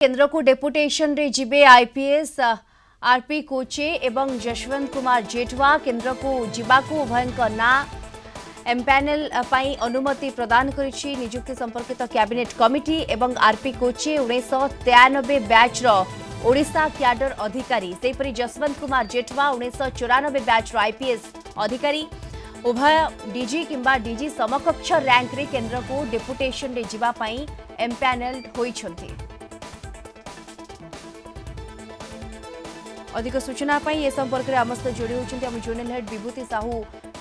केंद्र को डेपुटेशन रे जिबे आईपीएस आरपी कोचे एवं जशवंत कुमार जेठवा केंद्र को जिबाकू उभयंक ना एमपैनेल पाई अनुमति प्रदान करिछि नियुक्ति संपर्कित कैबिनेट कमिटी एवं आरपी कोचे 1993 बैच रो ओडिशा क्याडर अधिकारी सेपरि जशवंत कुमार जेठवा 1994 बैच रो आईपीएस अधिकारी उभय डीजी किंबा डीजी समकक्ष रैंक रे केंद्र को डेपुटेशन रे जिबा पाई एमपैनेल होइछन्ति। अधिक सूचना ए संपर्क में आम सहित जोड़ी होती आम जोनल हेड विभूति साहू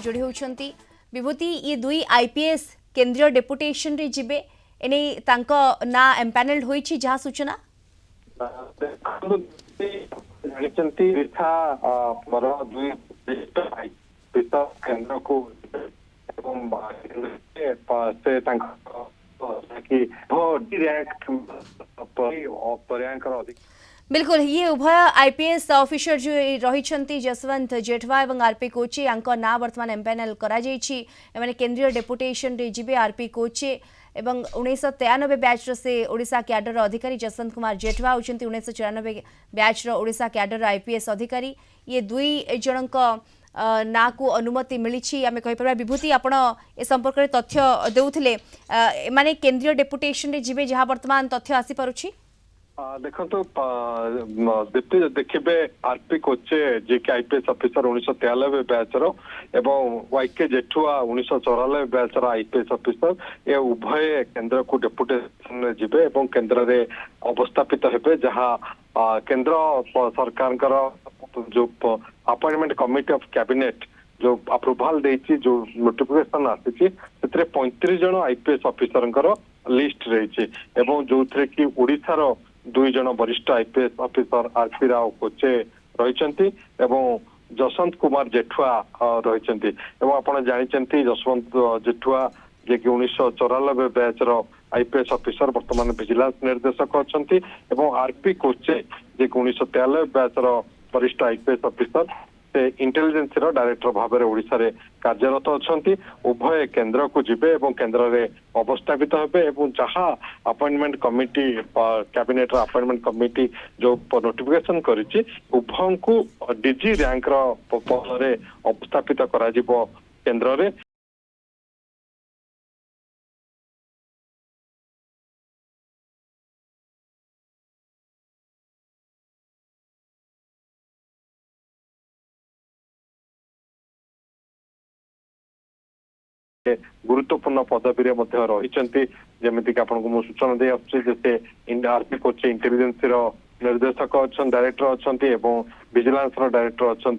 जोड़ी होती। विभूति ये दुई आईपीएस केंद्रीय डेपुटेशन रे जिबे एने तांको ना एम्पैनल्ड होईछि जहा सूचना जानिचंती रिथा पर दुई केंद्र को एवं से तांको कि रैंक पर्यांकर अधिक बिल्कुल ये उभय आईपीएस ऑफिसर जो रही जसवंत जेठवा और आरपी कोचे ना वर्तमान एमपैनल करा केंद्रीय डेपुटेशन रे जिबे आरपी कोचे एवं 1993 बैच से ओडिशा क्याडर अधिकारी जसवंत कुमार जेठवा होती 1994 बैच ओडिशा क्याडर आईपीएस अधिकारी ये दुई जनक ना को अनुमति मिली आम कहीपर। विभूति आपण ए संपर्क में तथ्य देउथिले माने केंद्रीय डेपुटेशन रे जिबे जहाँ वर्तमान तथ्य आसी पारुछि देखो दीप्ति देखिए आरपी कोचे जे कि आईपीएस ऑफिसर 1993 बैच एवं वाईके जेठुआ 1994 बैच आईपीएस ऑफिसर ये उभय केंद्र को डेपुटेशन जिबे एवं केंद्र रे अवस्थापित हेबे जहाँ केंद्र सरकार जो अपॉइंटमेंट कमिटी ऑफ कैबिनेट जो अप्रूवाल देछि जो नोटिफिकेशन आसी 35 जन आईपीएस ऑफिसर लिस्ट रही जो कि ओडिशा दुई जन वरिष्ठ आईपीएस ऑफिसर आरपी राव कोचे रही जसवंत कुमार जेठुआ रही आपड़ जानी जसवंत जेठुआ जे कि 1994 बैच आईपीएस ऑफिसर वर्तमान विजिलेंस निर्देशक अच्छा आरपी कोचे जे कि 1993 बैच वरिष्ठ आईपीएस ऑफिसर से इंटेलिजेंस डायरेक्टर भाव में ओडिशा रे कार्यरत अच्छा उभय केंद्र को जिबे एवं केंद्र रे अवस्थापित हेबे एवं जहाँ appointment committee cabinet appointment committee जो नोटिफिकेशन करिछि उभय को डीजी रैंक पद रे अवस्थापित करा जिवो केंद्र रे। गुरुत्वपूर्ण पदवी रही जमीक आपको सूचना दे आरपी कोचे इंटेलिजेंस निर्देशक अच्छा डायरेक्टर अच्छा विजिलेंस डायरेक्टर अच्छा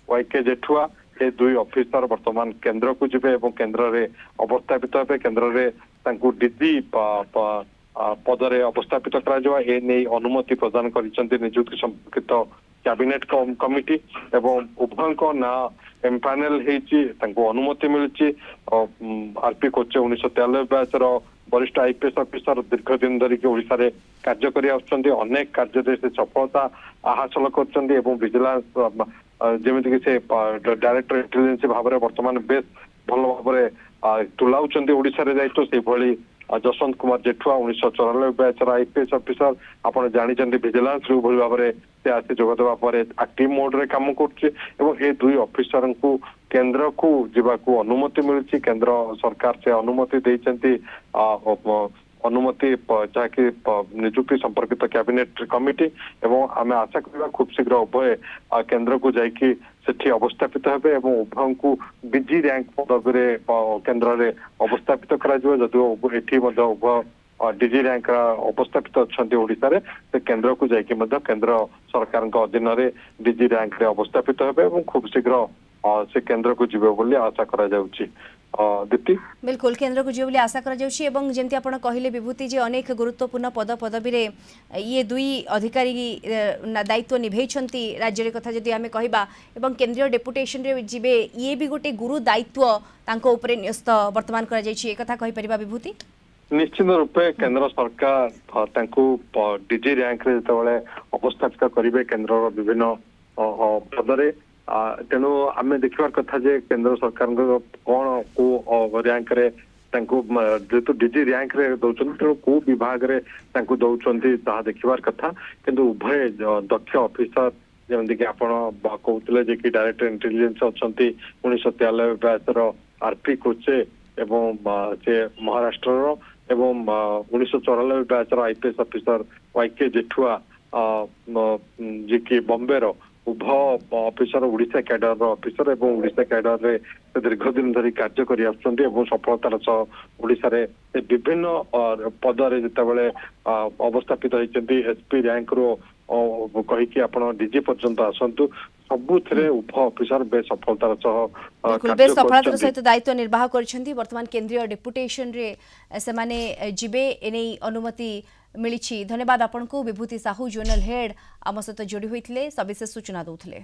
वाईके जेठुआ ये दुई ऑफिसर वर्तमान केंद्र को जिबे केंद्र रे अवस्थापित हे केंद्र रे डीजी पद रे अवस्थापित करा ए नहीं अनुमति प्रदान करिसेंती नियुक्ति संपर्कित कैबिनेट कमिटी एवं उभय ना एमपैनल अनुमति मिली आरपी कोचे 1993 बैच वरिष्ठ आईपीएस ऑफिसर दीर्घ दिन धरिकी ओडिशा रे कार्य करि आछन्ती अनेक कार्य से सफलता हासिल करछन्ती एवं विजिलेंस जेमिति कि से डायरेक्टर इंटेलिजेंस भाव में वर्तमान बेस भल भाव में तुलाउछन्ती ओडिशा रे जाइतो से भली Jaswant Kumar Jethua 1994 batch IPS officer आपड़ जानी विजिलेंस भली भाव में से आसी जोगदेवा पर एक्टिव मोड रे काम कर दुई ऑफिसर को केंद्र को जीवाकू अनुमति मिली केंद्र सरकार से अनुमति देइछन्ती अनुमति जहाँकि नियुक्ति संपर्कित कैबिनेट कमिटी एवं आम आशा करवा खूब शीघ्र उभय केंद्र को जाकि सेठी अवस्थापित हेबे एवं उभय को डीजी रैंक पदवी रे केंद्र रे अवस्थापित करा जिवो जदि एठी मध्य उभय डीजी रैंक अवस्थापित अच्छा ओडिशा रे से केंद्र को जाकि मध्य केंद्र सरकार अधीन रे डीजी रैंक रे अवस्थापित हेबे एवं खूब शीघ्र से केंद्र को जीवे बोली आशा करा जाउची। दीप्ति बिल्कुल केंद्र को जीव आशा करमती आप कहले विभूति जे अनेक गुरुत्वपूर्ण पद पदवी रे ये दुई अधिकारी दायित्व निभेइछन्ति राज्य कथा जदि आमे कहबा एवं केंद्रीय डेपुटेशन रे जीवे ये भी गोटे गुरु दायित्व तांको उपरे न्यस्त वर्तमान करा जायछि एकथा कहि परिबा विभूति निश्चित रूपे केंद्र सरकार डीजी रैंक रे जतबेले अवस्थापित करिवे केंद्र विभिन्न पदरे तेणु आम देखा कथा जे केंद्र सरकार कौन को रैंक रे जेहेतु डीजी रैंक रे दौरान तेणु को विभाग रे दौरान देखिबार कथा किंतु उभय दक्ष ऑफिसर जमीक आप कहते जे कि डायरेक्टर इंटेलिजेंस अच्छा 1993 बैचर आरपी कोचे एवं से महाराष्ट्र एवं 1994 बैचर आईपीएस ऑफिसर वाईके जेठुआ जी कि बॉम्बे रो उभय ऑफिसर ओडिशा कैडर ऑफिसर एवं ओडिशा कैडर रे दीर्घ दिन धरी कार्य करि आछन्ती एवं सफलतार सह ओडिशा रे विभिन्न पदरे जेतेबेले अवस्थापित होइछन्ती एसपी रैंक रो कहिकी आपण डीजी पर्यंत आसंतु सबुथिरे उभय ऑफिसर बे सफलतार सह बिल्कुल बेस सफलतार सहित दायित्व निर्वाह करछन्ती वर्तमान केंद्रीय डेपुटेशन रे सेमाने जिबे एनै अनुमति मिली। धन्यवाद आपन को विभूति साहू जोनल हेड आम सहित जोड़ी होइथिले सविशेष सूचना दउथिले।